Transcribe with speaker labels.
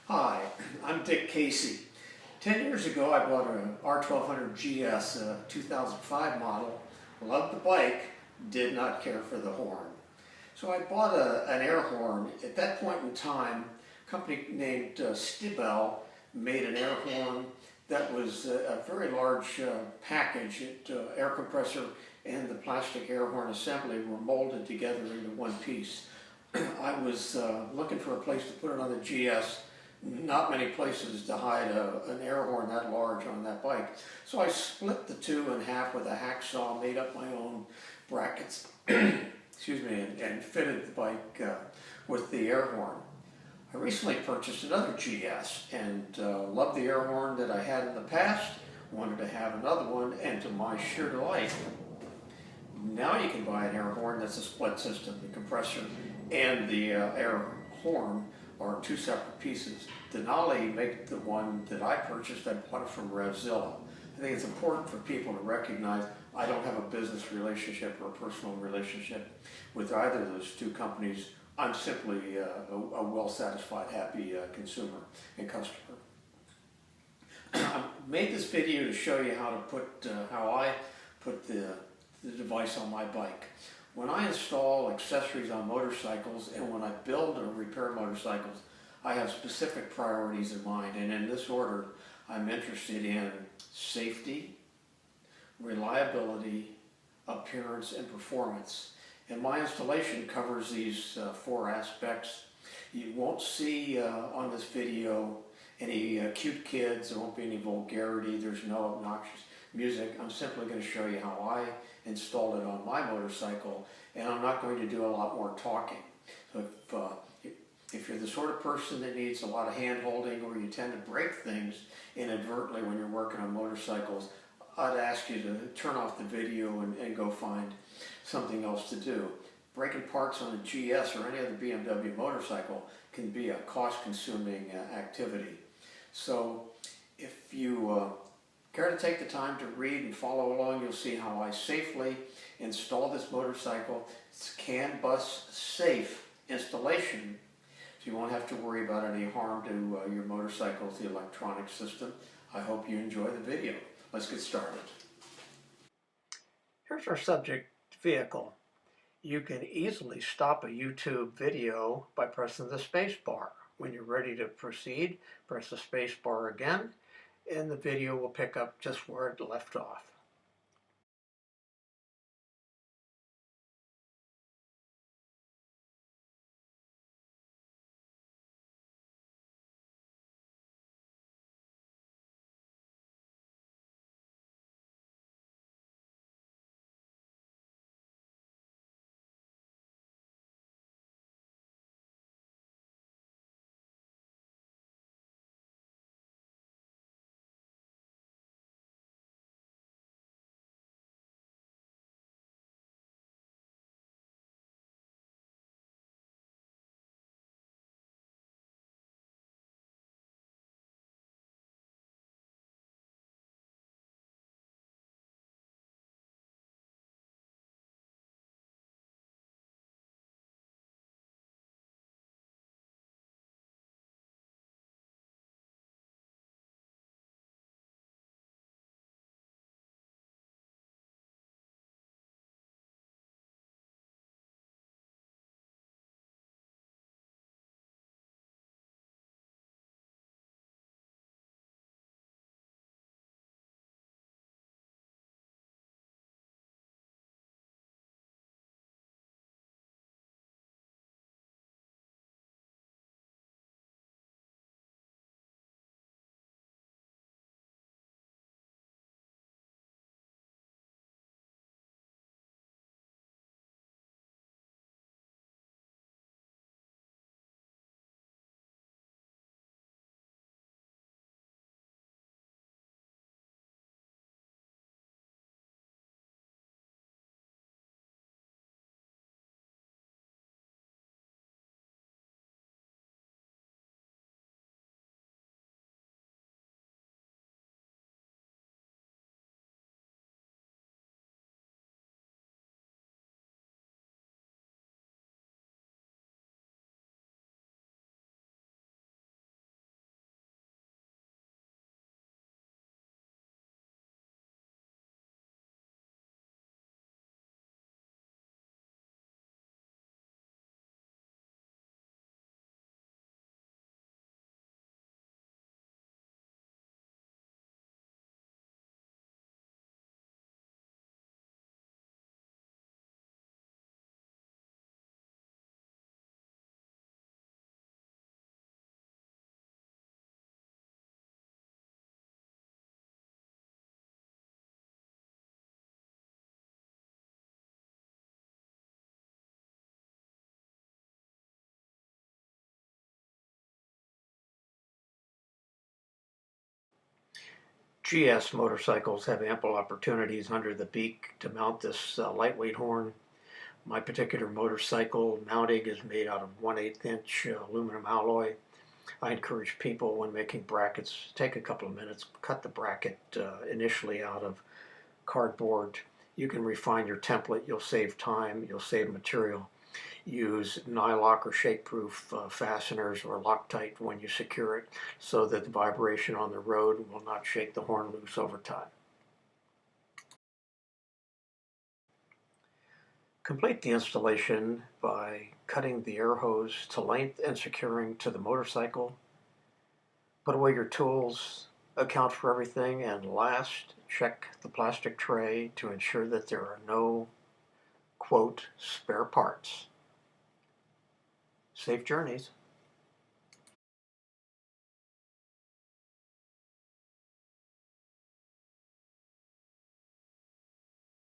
Speaker 1: Hi, I'm Dick Casey. 10 years ago I bought an R1200GS 2005 model, loved the bike, did not care for the horn. So I bought an air horn. At that point in time, a company named Stibel made an air horn that was a very large package. Air compressor and the plastic air horn assembly were molded together into one piece. I was looking for a place to put it on the GS. Not many places to hide an air horn that large on that bike. So I split the two in half with a hacksaw, made up my own brackets, excuse me, and fitted the bike with the air horn. I recently purchased another GS and loved the air horn that I had in the past, wanted to have another one, and to my sheer delight, now you can buy an air horn that's a split system. The compressor and the air horn are two separate pieces. Denali make the one that I purchased. I bought it from Revzilla. I think it's important for people to recognize I don't have a business relationship or a personal relationship with either of those two companies. I'm simply a well-satisfied, happy consumer and customer. I made this video to show you how I put the device on my bike. When I install accessories on motorcycles and when I build or repair motorcycles, I have specific priorities in mind, and in this order, I'm interested in safety, reliability, appearance, and performance. And my installation covers these four aspects. You won't see on this video any cute kids, there won't be any vulgarity, there's no obnoxious music. I'm simply going to show you how I installed it on my motorcycle, and I'm not going to do a lot more talking. So if you're the sort of person that needs a lot of hand holding, or you tend to break things inadvertently when you're working on motorcycles, I'd ask you to turn off the video and go find something else to do. Breaking parts on a GS or any other BMW motorcycle can be a cost-consuming activity. So if you care to take the time to read and follow along, you'll see how I safely install this motorcycle. It's a CAN bus safe installation, so you won't have to worry about any harm to your motorcycle's the electronic system. I hope you enjoy the video. Let's get started. Here's our subject vehicle. You can easily stop a YouTube video by pressing the space bar. When you're ready to proceed, press the space bar again, and the video will pick up just where it left off. GS motorcycles have ample opportunities under the beak to mount this lightweight horn. My particular motorcycle mounting is made out of 1/8 inch aluminum alloy. I encourage people when making brackets, take a couple of minutes, cut the bracket initially out of cardboard. You can refine your template, you'll save time, you'll save material. Use nylock or shake-proof fasteners or Loctite when you secure it so that the vibration on the road will not shake the horn loose over time. Complete the installation by cutting the air hose to length and securing to the motorcycle. Put away your tools, account for everything, and last, check the plastic tray to ensure that there are no, quote, spare parts. Safe journeys.